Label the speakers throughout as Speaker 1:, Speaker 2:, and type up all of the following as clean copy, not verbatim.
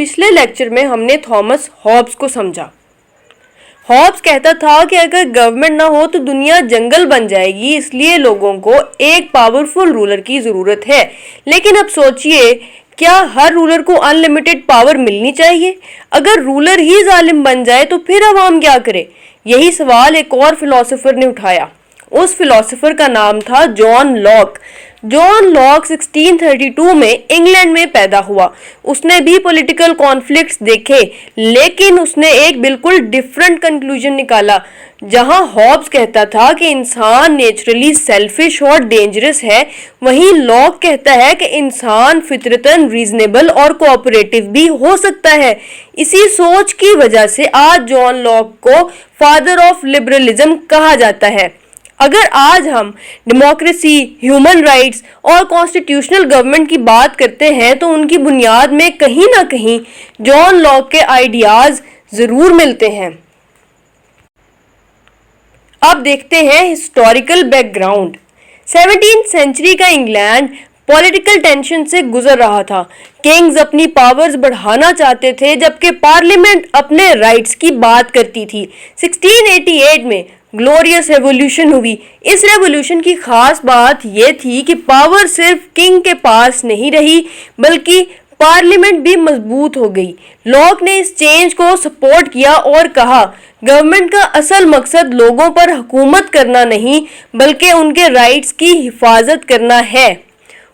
Speaker 1: पिछले लेक्चर में हमने थॉमस हॉब्स को समझा। हॉब्स कहता था कि अगर गवर्नमेंट ना हो तो दुनिया जंगल बन जाएगी, इसलिए लोगों को एक पावरफुल रूलर की जरूरत है। लेकिन अब सोचिए, क्या हर रूलर को अनलिमिटेड पावर मिलनी चाहिए? अगर रूलर ही जालिम बन जाए तो फिर अवाम क्या करे? यही सवाल एक और फिलोसोफर ने उठाया। उस फिलोसोफर का नाम था जॉन लॉक। जॉन लॉक 1632 में इंग्लैंड में पैदा हुआ। उसने भी पॉलिटिकल कॉन्फ्लिक्ट्स देखे, लेकिन उसने एक बिल्कुल डिफरेंट कंक्लूजन निकाला। जहां हॉब्स कहता था कि इंसान नेचुरली सेल्फिश और डेंजरस है, वहीं लॉक कहता है कि इंसान फितरतन रीजनेबल और कोऑपरेटिव भी हो सकता है। इसी सोच की वजह से आज जॉन लॉक को फादर ऑफ लिबरलिज्म कहा जाता है। अगर आज हम डेमोक्रेसी, ह्यूमन राइट्स और कॉन्स्टिट्यूशनल गवर्नमेंट की बात करते हैं तो उनकी बुनियाद में कहीं ना कहीं जॉन लॉक के आइडियाज जरूर मिलते हैं। अब देखते हैं हिस्टोरिकल बैकग्राउंड। 17वीं सेंचुरी का इंग्लैंड पॉलिटिकल टेंशन से गुजर रहा था। किंग्स अपनी पावर्स बढ़ाना चाहते थे, जबकि पार्लियामेंट अपने राइट्स की बात करती थी। 1688 में ग्लोरियस रेवोल्यूशन हुई। इस रेवोल्यूशन की खास बात यह थी कि पावर सिर्फ किंग के पास नहीं रही, बल्कि पार्लियामेंट भी मजबूत हो गई। लॉक ने इस चेंज को सपोर्ट किया और कहा, गवर्नमेंट का असल मकसद लोगों पर हुकूमत करना नहीं, बल्कि उनके राइट्स की हिफाजत करना है।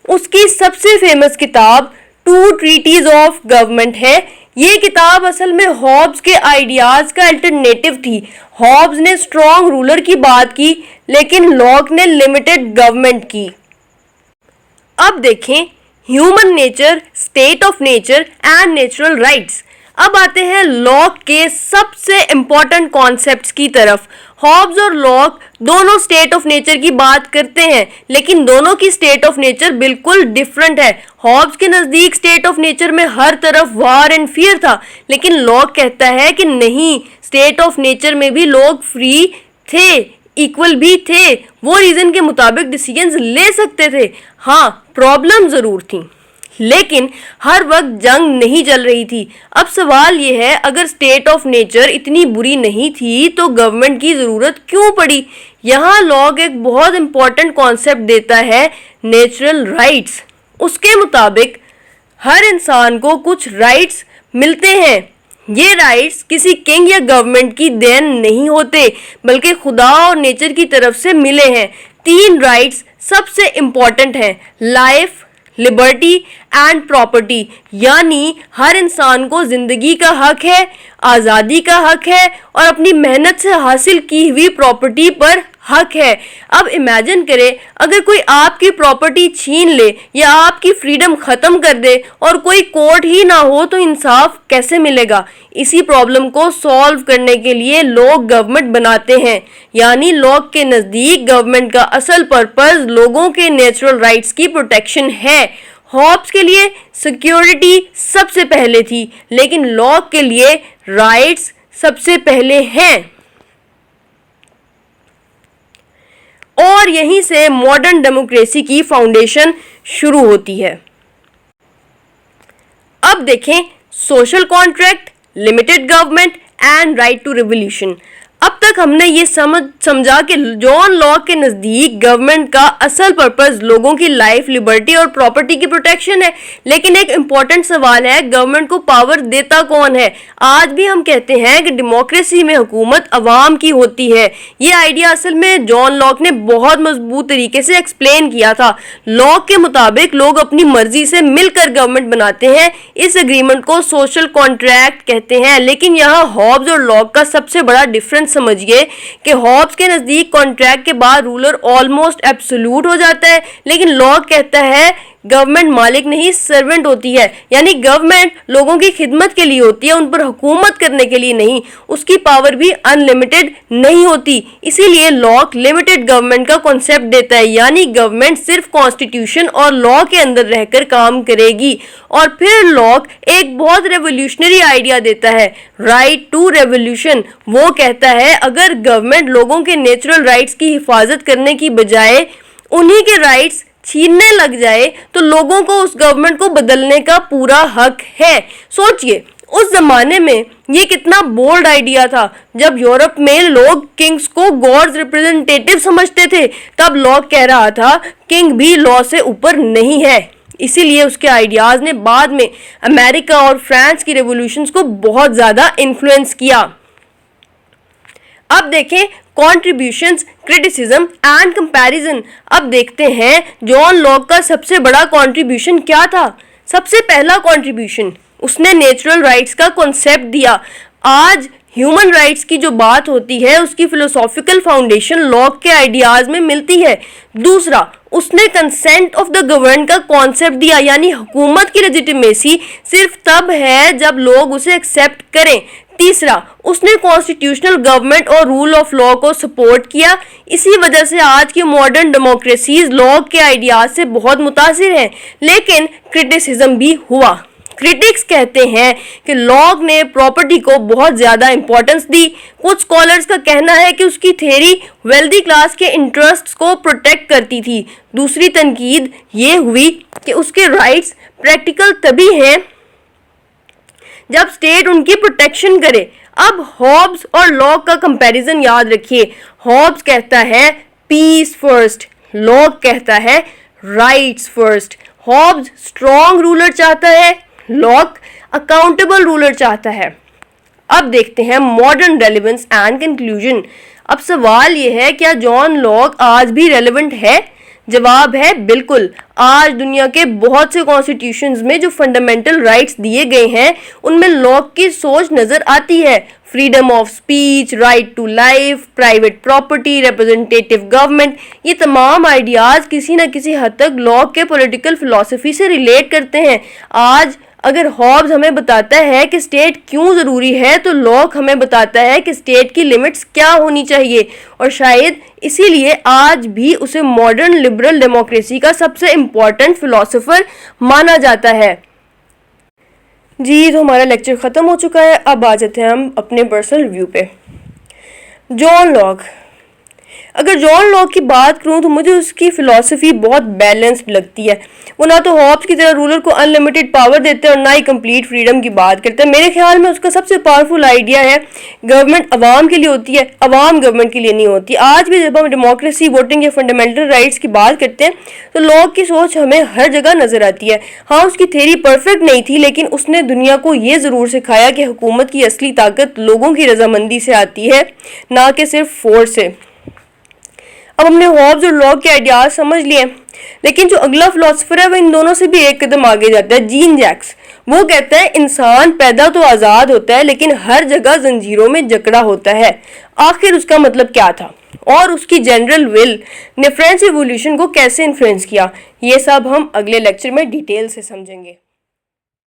Speaker 1: उसकी सबसे फेमस किताब टू ट्रीटीज ऑफ गवर्नमेंट है। ये किताब असल में हॉब्स के आइडियाज का अल्टरनेटिव थी। हॉब्स ने स्ट्रॉन्ग रूलर की बात की, लेकिन लॉक ने लिमिटेड गवर्नमेंट की। अब देखें human nature, state of nature and natural rights. अब आते हैं लॉक के सबसे इंपॉर्टेंट कॉन्सेप्ट्स की तरफ। हॉब्स और लॉक दोनों स्टेट ऑफ नेचर की बात करते हैं, लेकिन दोनों की स्टेट ऑफ नेचर बिल्कुल डिफरेंट है। हॉब्स के नजदीक स्टेट ऑफ नेचर में हर तरफ वार एंड फियर था, लेकिन लॉक कहता है कि नहीं, स्टेट ऑफ नेचर में भी लोग फ्री थे, इक्वल भी थे, वो रीजन के मुताबिक डिसीजंस ले सकते थे। हाँ, प्रॉब्लम जरूर थी, लेकिन हर वक्त जंग नहीं चल रही थी। अब सवाल यह है, अगर स्टेट ऑफ नेचर इतनी बुरी नहीं थी तो गवर्नमेंट की जरूरत क्यों पड़ी? यहाँ लॉक एक बहुत इंपॉर्टेंट कॉन्सेप्ट देता है, नेचुरल राइट्स। उसके मुताबिक हर इंसान को कुछ राइट्स मिलते हैं। ये राइट्स किसी किंग या गवर्नमेंट की देन नहीं होते, बल्कि खुदा और नेचर की तरफ से मिले हैं। 3 राइट्स सबसे इंपॉर्टेंट हैं, लाइफ, लिबर्टी एंड प्रॉपर्टी। यानी हर इंसान को जिंदगी का हक है, आज़ादी का हक है और अपनी मेहनत से हासिल की हुई प्रॉपर्टी पर हक है। अब इमेजिन करें, अगर कोई आपकी प्रॉपर्टी छीन ले या आपकी फ्रीडम खत्म कर दे और कोई कोर्ट ही ना हो तो इंसाफ कैसे मिलेगा? इसी प्रॉब्लम को सॉल्व करने के लिए लोग गवर्नमेंट बनाते हैं। यानी लॉक के नजदीक गवर्नमेंट का असल पर्पस लोगों के नेचुरल राइट्स की प्रोटेक्शन है। हॉब्स के लिए सिक्योरिटी सबसे पहले थी, लेकिन लॉक के लिए राइट्स सबसे पहले हैं। और यहीं से मॉडर्न डेमोक्रेसी की फाउंडेशन शुरू होती है। अब देखें social contract, limited government and right to revolution. अब तक हमने ये समझा कि जॉन लॉक के नज़दीक गवर्नमेंट का असल पर्पस लोगों की लाइफ, लिबर्टी और प्रॉपर्टी की प्रोटेक्शन है। लेकिन एक इम्पॉर्टेंट सवाल है, गवर्नमेंट को पावर देता कौन है? आज भी हम कहते हैं कि डेमोक्रेसी में हुकूमत अवाम की होती है। ये आइडिया असल में जॉन लॉक ने बहुत मजबूत तरीके से एक्सप्लेन किया था। लॉक के मुताबिक लोग अपनी मर्जी से मिलकर गवर्नमेंट बनाते हैं। इस एग्रीमेंट को सोशल कॉन्ट्रैक्ट कहते हैं। लेकिन यहाँ हॉब्स और लॉक का सबसे बड़ा डिफरेंस समझिए कि हॉब्स के नजदीक कॉन्ट्रैक्ट के बाद रूलर ऑलमोस्ट एब्सोल्यूट हो जाता है, लेकिन लॉक कहता है गवर्नमेंट मालिक नहीं, सर्वेंट होती है। यानी गवर्नमेंट लोगों की खिदमत के लिए होती है, उन पर हुकूमत करने के लिए नहीं। उसकी पावर भी अनलिमिटेड नहीं होती। इसीलिए लॉक लिमिटेड गवर्नमेंट का कॉन्सेप्ट देता है, यानी गवर्नमेंट सिर्फ कॉन्स्टिट्यूशन और लॉ के अंदर रहकर काम करेगी। और फिर लॉक एक बहुत रेवोल्यूशनरी आइडिया देता है, राइट टू रेवोल्यूशन। वो कहता है अगर गवर्नमेंट लोगों के नेचुरल राइट्स की हिफाजत करने की बजाय उन्हीं के राइट्स छीनने लग जाए तो लोगों को उस गवर्नमेंट को बदलने का पूरा हक है। सोचिए उस जमाने में ये कितना बोल्ड आइडिया था। जब यूरोप में लोग किंग्स को गॉड्स रिप्रेजेंटेटिव समझते थे, तब लॉक कह रहा था किंग भी लॉ से ऊपर नहीं है। इसीलिए उसके आइडियाज ने बाद में अमेरिका और फ्रांस की रेवोल्यूशंस को बहुत ज्यादा इन्फ्लुएंस किया। अब देखें कॉन्ट्रीब्यूशंस, क्रिटिसिज्म एंड कंपैरिजन। अब देखते हैं जॉन लॉक का सबसे बड़ा कॉन्ट्रीब्यूशन क्या था। सबसे पहला कॉन्ट्रीब्यूशन, उसने नेचुरल राइट्स का कॉन्सेप्ट दिया। आज ह्यूमन राइट्स की जो बात होती है उसकी फिलोसॉफिकल फाउंडेशन लॉक के आइडियाज में मिलती है। दूसरा, उसने कंसेंट ऑफ द गवर्न का कॉन्सेप्ट दिया, यानी हुकूमत की लेजिटिमेसी सिर्फ तब है जब लोग उसे एक्सेप्ट करें। तीसरा, उसने कॉन्स्टिट्यूशनल गवर्नमेंट और रूल ऑफ लॉ को सपोर्ट किया। इसी वजह से आज की मॉडर्न डेमोक्रेसीज लॉक के आइडियाज से बहुत मुतासिर हैं। लेकिन क्रिटिसिज्म भी हुआ। क्रिटिक्स कहते हैं कि लॉक ने प्रॉपर्टी को बहुत ज़्यादा इंपॉर्टेंस दी। कुछ स्कॉलर्स का कहना है कि उसकी थ्योरी वेल्दी क्लास के इंटरेस्ट्स को प्रोटेक्ट करती थी। दूसरी तनकीद ये हुई कि उसके राइट्स प्रैक्टिकल तभी हैं जब स्टेट उनकी प्रोटेक्शन करे। अब हॉब्स और लॉक का कंपैरिजन याद रखिए। हॉब्स कहता है पीस फर्स्ट, लॉक कहता है rights first. Hobbes strong ruler चाहता है, लॉक अकाउंटेबल रूलर चाहता है। अब देखते हैं मॉडर्न रेलेवेंस एंड कंक्लूजन। अब सवाल यह है, क्या जॉन लॉक आज भी रेलेवेंट है? जवाब है बिल्कुल। आज दुनिया के बहुत से कॉन्स्टिट्यूशंस में जो फंडामेंटल राइट्स दिए गए हैं उनमें लॉक की सोच नजर आती है। Freedom of speech, right to life, private property, representative government, ये तमाम आइडियाज किसी न किसी हद तक लॉक के पॉलिटिकल फिलॉसफी से रिलेट करते हैं। आज अगर हॉब्स हमें बताता है कि स्टेट क्यों ज़रूरी है, तो लॉक हमें बताता है कि स्टेट की लिमिट्स क्या होनी चाहिए। और शायद इसीलिए आज भी उसे मॉडर्न लिबरल डेमोक्रेसी का सबसे इम्पॉर्टेंट फिलोसोफर माना जाता है। जी, तो हमारा लेक्चर ख़त्म हो चुका है। अब आ जाते हैं हम अपने पर्सनल रिव्यू पे। जॉन लॉक, अगर जॉन लॉक की बात करूं तो मुझे उसकी फ़िलॉसफ़ी बहुत बैलेंस्ड लगती है। वो ना तो हॉब्स की तरह रूलर को अनलिमिटेड पावर देते हैं और ना ही कंप्लीट फ्रीडम की बात करते हैं। मेरे ख्याल में उसका सबसे पावरफुल आइडिया है गवर्नमेंट अवाम के लिए होती है, अवाम गवर्नमेंट के लिए नहीं होती। आज भी जब हम डेमोक्रेसी, वोटिंग या फंडामेंटल राइट्स की बात करते हैं तो लॉक की सोच हमें हर जगह नज़र आती है। हाँ, उसकी थ्योरी परफेक्ट नहीं थी, लेकिन उसने दुनिया को ये ज़रूर सिखाया कि हुकूमत की असली ताकत लोगों की रजामंदी से आती है, ना कि सिर्फ फोर्स से। अब हमने हॉब्स और लॉक के आइडियाज समझ लिए, लेकिन जो अगला फिलोसफर है वो इन दोनों से भी एक कदम आगे जाता है, जीन जैक्स। वो कहता है इंसान पैदा तो आज़ाद होता है लेकिन हर जगह जंजीरों में जकड़ा होता है। आखिर उसका मतलब क्या था और उसकी जनरल विल ने फ्रेंच रिवॉल्यूशन को कैसे इन्फ्लुएंस किया, ये सब हम अगले लेक्चर में डिटेल से समझेंगे।